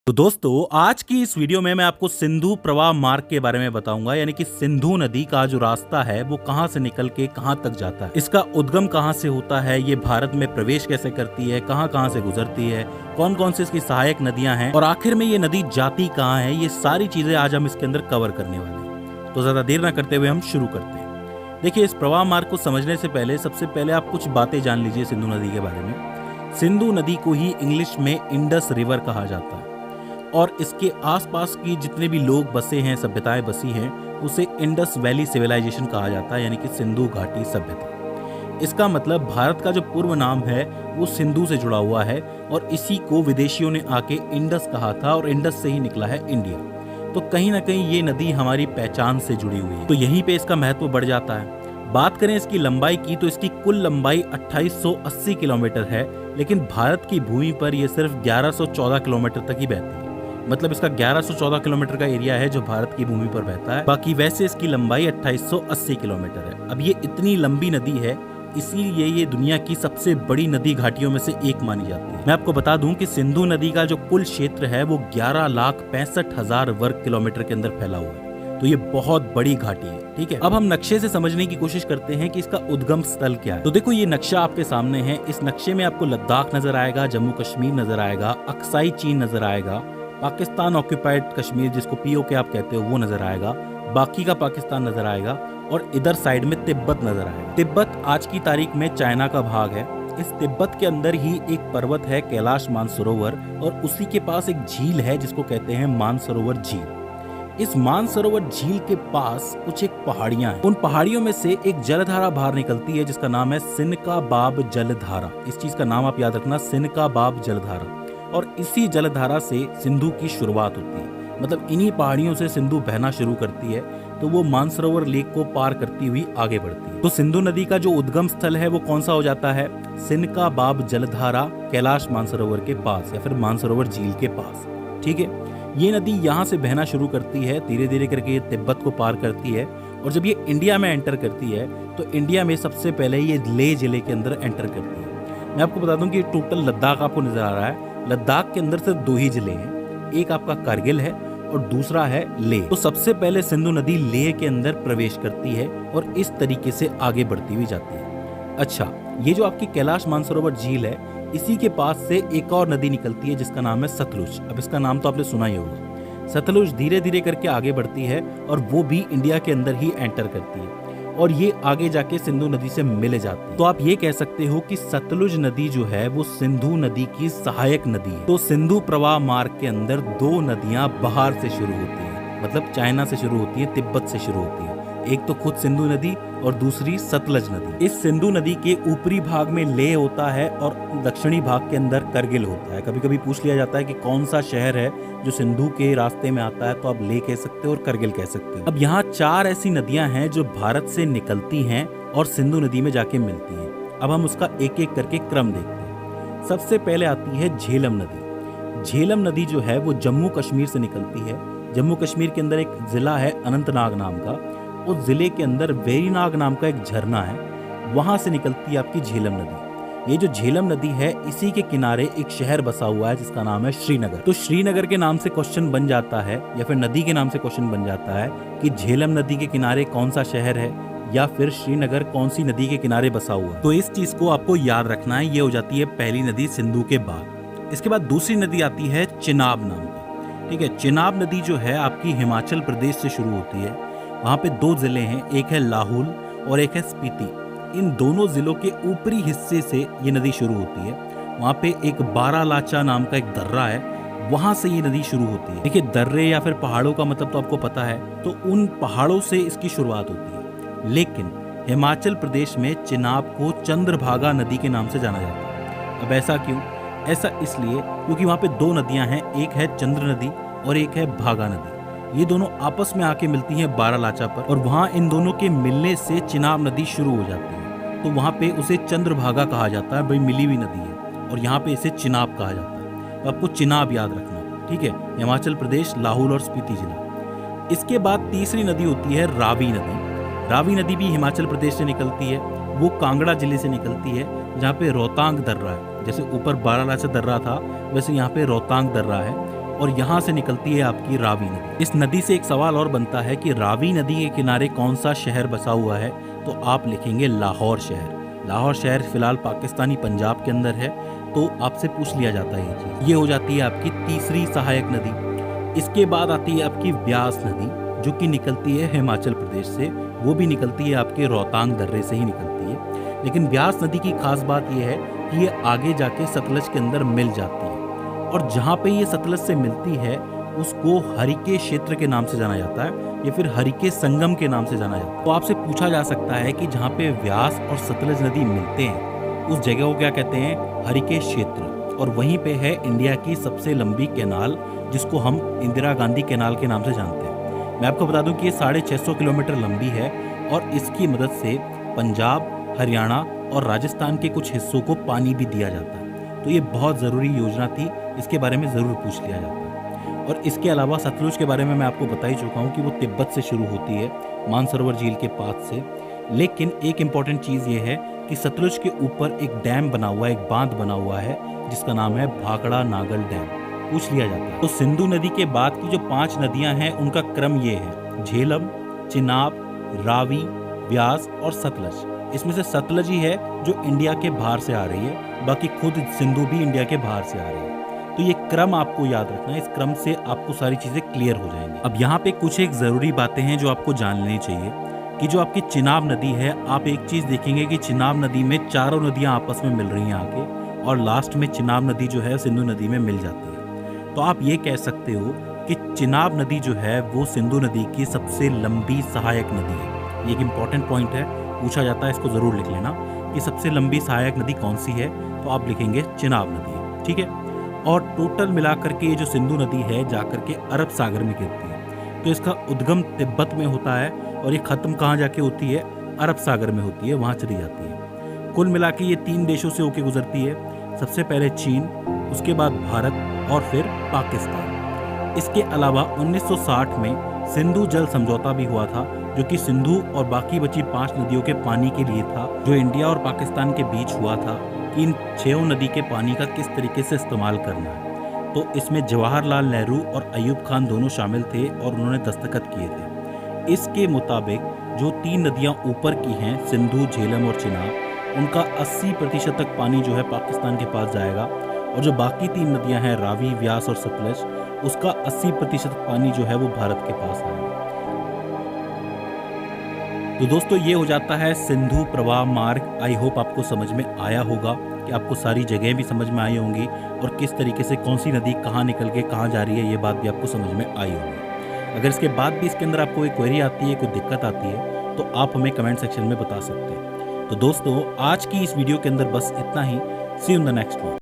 तो दोस्तों आज की इस वीडियो में मैं आपको सिंधु प्रवाह मार्ग के बारे में बताऊंगा, यानी कि सिंधु नदी का जो रास्ता है वो कहां से निकल के कहां तक जाता है, इसका उद्गम कहां से होता है, ये भारत में प्रवेश कैसे करती है, कहां कहां से गुजरती है, कौन कौन से इसकी सहायक नदियां हैं और आखिर में ये नदी जाती कहां है। ये सारी चीजें आज हम इसके अंदर कवर करने वाले हैं। तो ज्यादा देर ना करते हुए हम शुरू करते हैं। देखिए, इस प्रवाह मार्ग को समझने से पहले सबसे पहले आप कुछ बातें जान लीजिए सिंधु नदी के बारे में। सिंधु नदी को ही इंग्लिश में इंडस रिवर कहा जाता है और इसके आसपास की जितने भी लोग बसे हैं, सभ्यताएं बसी हैं, उसे इंडस वैली सिविलाइजेशन कहा जाता है, यानी कि सिंधु घाटी सभ्यता। इसका मतलब भारत का जो पूर्व नाम है वो सिंधु से जुड़ा हुआ है और इसी को विदेशियों ने आके इंडस कहा था और इंडस से ही निकला है इंडिया। तो कहीं ना कहीं ये नदी हमारी पहचान से जुड़ी हुई है, तो यहीं पे इसका महत्व बढ़ जाता है। बात करें इसकी लंबाई की तो इसकी कुल लंबाई 2880 किलोमीटर है, लेकिन भारत की भूमि पर यह सिर्फ 1114 किलोमीटर तक ही बहती है। मतलब इसका 1114 किलोमीटर का एरिया है जो भारत की भूमि पर बहता है, बाकी वैसे इसकी लंबाई 2880 किलोमीटर है। अब ये इतनी लंबी नदी है, इसीलिए ये दुनिया की सबसे बड़ी नदी घाटियों में से एक मानी जाती है। मैं आपको बता दूं कि सिंधु नदी का जो कुल क्षेत्र है वो 11,65,000 वर्ग किलोमीटर के अंदर फैला हुआ है, तो ये बहुत बड़ी घाटी है। ठीक है, अब हम नक्शे से समझने की कोशिश करते हैं कि इसका उद्गम स्थल क्या है। तो देखो, ये नक्शा आपके सामने है। इस नक्शे में आपको लद्दाख नजर आएगा, जम्मू कश्मीर नजर आएगा, अक्साई चीन नजर आएगा, पाकिस्तान ऑक्यूपाइड कश्मीर जिसको पीओके आप कहते हो वो नजर आएगा, बाकी का पाकिस्तान नजर आएगा और इधर साइड में तिब्बत नजर आएगा। तिब्बत आज की तारीख में चाइना का भाग है। इस तिब्बत के अंदर ही एक पर्वत है कैलाश मानसरोवर और उसी के पास एक झील है जिसको कहते हैं मानसरोवर झील। इस मानसरोवर झील के पास कुछ एक पहाड़ियां हैं। उन पहाड़ियों में से एक जलधारा बाहर निकलती है जिसका नाम है सिनका बाब जलधारा। इस चीज का नाम आप याद रखना, सिनका बाब जलधारा। और इसी जलधारा से सिंधु की शुरुआत होती है। मतलब इन्हीं पहाड़ियों से सिंधु बहना शुरू करती है, तो वो मानसरोवर लेक को पार करती हुई आगे बढ़ती है। तो सिंधु नदी का जो उद्गम स्थल है वो कौन सा हो जाता है? सिनका बाब जलधारा कैलाश मानसरोवर के पास या फिर मानसरोवर झील के पास। ठीक है, ये नदी यहाँ से बहना शुरू करती है, धीरे धीरे करके ये तिब्बत को पार करती है और जब ये इंडिया में एंटर करती है तो इंडिया में सबसे पहले ये लेह जिले के अंदर एंटर करती है। मैं आपको बता दूं कि टोटल लद्दाख आपको नजर आ रहा है। लद्दाख के अंदर सिर्फ 2 ही जिले हैं, एक आपका कारगिल है और दूसरा है लेह। तो सबसे पहले सिंधु नदी लेह के अंदर प्रवेश करती है और इस तरीके से आगे बढ़ती हुई जाती है। अच्छा, ये जो आपकी कैलाश मानसरोवर झील है, इसी के पास से एक और नदी निकलती है जिसका नाम है सतलुज। अब इसका नाम तो आपने सुना ही होगा। सतलुज धीरे धीरे करके आगे बढ़ती है और वो भी इंडिया के अंदर ही एंटर करती है और ये आगे जाके सिंधु नदी से मिले जाती है। तो आप ये कह सकते हो कि सतलुज नदी जो है वो सिंधु नदी की सहायक नदी है। तो सिंधु प्रवाह मार्ग के अंदर 2 नदियां बाहर से शुरू होती है, मतलब चाइना से शुरू होती है, तिब्बत से शुरू होती है। एक तो खुद सिंधु नदी और दूसरी सतलज नदी। इस सिंधु नदी के ऊपरी भाग में लेह होता है और दक्षिणी भाग के अंदर करगिल होता है। कभी कभी पूछ लिया जाता है कि कौन सा शहर है जो सिंधु के रास्ते में आता है, तो आप लेह कह सकते हो और करगिल कह सकते हो। अब यहाँ 4 ऐसी नदियां हैं जो भारत से निकलती हैं और सिंधु नदी में जाके मिलती हैं। अब हम उसका एक एक करके क्रम देखते हैं। सबसे पहले आती है झेलम नदी। झेलम नदी जो है वो जम्मू कश्मीर से निकलती है। जम्मू कश्मीर के अंदर एक जिला है अनंतनाग नाम का, उस जिले के अंदर वेरीनाग नाम का एक झरना है, वहां से निकलती है आपकी झेलम नदी। ये जो झेलम नदी है, इसी के किनारे एक शहर बसा हुआ है जिसका नाम है श्रीनगर। तो श्रीनगर के नाम से क्वेश्चन बन जाता है या फिर नदी के नाम से क्वेश्चन बन जाता है कि झेलम नदी के किनारे कौन सा शहर है या फिर श्रीनगर कौन सी नदी के किनारे बसा हुआ है। तो इस चीज को आपको याद रखना है। ये हो जाती है पहली नदी सिंधु के बाद। इसके बाद दूसरी नदी आती है चिनाब नाम की। ठीक है, चिनाब नदी जो है आपकी हिमाचल प्रदेश से शुरू होती है। वहाँ पे 2 जिले हैं, एक है लाहौल और एक है स्पीति। इन दोनों जिलों के ऊपरी हिस्से से ये नदी शुरू होती है। वहाँ पे एक बारालाचा नाम का एक दर्रा है, वहाँ से ये नदी शुरू होती है। देखिए, दर्रे या फिर पहाड़ों का मतलब तो आपको पता है, तो उन पहाड़ों से इसकी शुरुआत होती है। लेकिन हिमाचल प्रदेश में चिनाब को चंद्रभागा नदी के नाम से जाना जाता है। अब ऐसा क्यों? ऐसा इसलिए क्योंकि वहाँ पे 2 नदियाँ हैं, एक है चंद्र नदी और एक है भागा नदी। ये दोनों आपस में आके मिलती हैं बारालाचा पर और वहाँ इन दोनों के मिलने से चिनाब नदी शुरू हो जाती है। तो वहाँ पे उसे चंद्रभागा कहा जाता है, भाई मिली हुई नदी है, और यहाँ पे इसे चिनाब कहा जाता है। तो आपको चिनाब याद रखना। ठीक है, हिमाचल प्रदेश, लाहौल और स्पीति जिला। इसके बाद तीसरी नदी होती है रावी नदी। रावी नदी भी हिमाचल प्रदेश से निकलती है, वो कांगड़ा जिले से निकलती है, जहाँ पे रोहतांग दर्रा है। जैसे ऊपर बारालाचा दर्रा था, वैसे यहाँ पे रोहतांग दर्रा है और यहाँ से निकलती है आपकी रावी नदी। इस नदी से एक सवाल और बनता है कि रावी नदी के किनारे कौन सा शहर बसा हुआ है, तो आप लिखेंगे लाहौर शहर। लाहौर शहर फिलहाल पाकिस्तानी पंजाब के अंदर है, तो आपसे पूछ लिया जाता है ये चीज। ये हो जाती है आपकी तीसरी सहायक नदी। इसके बाद आती है आपकी व्यास नदी, जो कि निकलती है हिमाचल प्रदेश से। वो भी निकलती है आपके रोहतांग दर्रे से ही निकलती है। लेकिन व्यास नदी की खास बात यह है कि ये आगे जाके सतलज के अंदर मिल जाती है, और जहाँ पे ये सतलज से मिलती है उसको हरिके क्षेत्र के नाम से जाना जाता है, या फिर हरिके संगम के नाम से जाना जाता है। तो आपसे पूछा जा सकता है कि जहाँ पे व्यास और सतलज नदी मिलते हैं उस जगह को क्या कहते हैं? हरिके क्षेत्र। और वहीं पे है इंडिया की सबसे लंबी कैनाल, जिसको हम इंदिरा गांधी कैनाल के नाम से जानते हैं। मैं आपको बता दूं कि ये 650 किलोमीटर लंबी है, और इसकी मदद से पंजाब, हरियाणा और राजस्थान के कुछ हिस्सों को पानी भी दिया जाता है। तो ये बहुत ज़रूरी योजना थी, इसके बारे में ज़रूर पूछ लिया जाता है। और इसके अलावा सतलुज के बारे में मैं आपको बता ही चुका हूँ कि वो तिब्बत से शुरू होती है, मानसरोवर झील के पास से। लेकिन एक इम्पॉर्टेंट चीज़ ये है कि सतलुज के ऊपर एक डैम बना हुआ है, एक बांध बना हुआ है, जिसका नाम है भाखड़ा नागल डैम। पूछ लिया जाता है। तो सिंधु नदी के बाद की जो 5 नदियां हैं उनका क्रम ये है: झेलम, चिनाब, रावी, व्यास और सतलज। इसमें से सतलज ही है जो इंडिया के बाहर से आ रही है, बाकी खुद सिंधु भी इंडिया के बाहर से आ रही है। तो ये क्रम आपको याद रखना है, इस क्रम से आपको सारी चीजें क्लियर हो जाएंगी। अब यहाँ पे कुछ एक जरूरी बातें हैं जो आपको जान लेनी चाहिए कि जो आपकी चिनाब नदी है, आप एक चीज देखेंगे कि चिनाब नदी में चारों नदियां आपस में मिल रही हैं आके, और लास्ट में चिनाब नदी जो है सिंधु नदी में मिल जाती है। तो आप ये कह सकते हो कि चिनाब नदी जो है वो सिंधु नदी की सबसे लंबी सहायक नदी है। ये एक इम्पॉर्टेंट पॉइंट है, पूछा जाता है, इसको जरूर लिख लेना कि सबसे लंबी सहायक नदी कौन सी है, तो आप लिखेंगे चिनाब नदी है, ठीक है। और टोटल मिलाकर के ये जो सिंधु नदी है जाकर के अरब सागर में गिरती है। तो इसका उद्गम तिब्बत में होता है, और ये खत्म कहाँ जाके होती है? अरब सागर में होती है, वहाँ चली जाती है। कुल मिला के ये 3 देशों से होके गुजरती है, सबसे पहले चीन, उसके बाद भारत और फिर पाकिस्तान। इसके अलावा 1960 में सिंधु जल समझौता भी हुआ था, जो कि सिंधु और बाकी बची 5 नदियों के पानी के लिए था, जो इंडिया और पाकिस्तान के बीच हुआ था कि इन 6 नदी के पानी का किस तरीके से इस्तेमाल करना है। तो इसमें जवाहरलाल नेहरू और अयूब खान दोनों शामिल थे और उन्होंने दस्तखत किए थे। इसके मुताबिक जो 3 नदियां ऊपर की हैं, सिंधु, झेलम और चिनाब, उनका 80% तक पानी जो है पाकिस्तान के पास जाएगा, और जो बाकी 3 नदियां हैं, रावी, व्यास और सतलज, उसका 80% पानी जो है वो भारत के पास आएगा। तो दोस्तों ये हो जाता है सिंधु प्रवाह मार्ग। आई होप आपको समझ में आया होगा, कि आपको सारी जगह भी समझ में आई होंगी, और किस तरीके से कौन सी नदी कहाँ निकल के कहाँ जा रही है, ये बात भी आपको समझ में आई होगी। अगर इसके बाद भी इसके अंदर आपको कोई क्वेरी आती है, कोई दिक्कत आती है, तो आप हमें कमेंट सेक्शन में बता सकते हैं। तो दोस्तों आज की इस वीडियो के अंदर बस इतना ही। See you in the next one.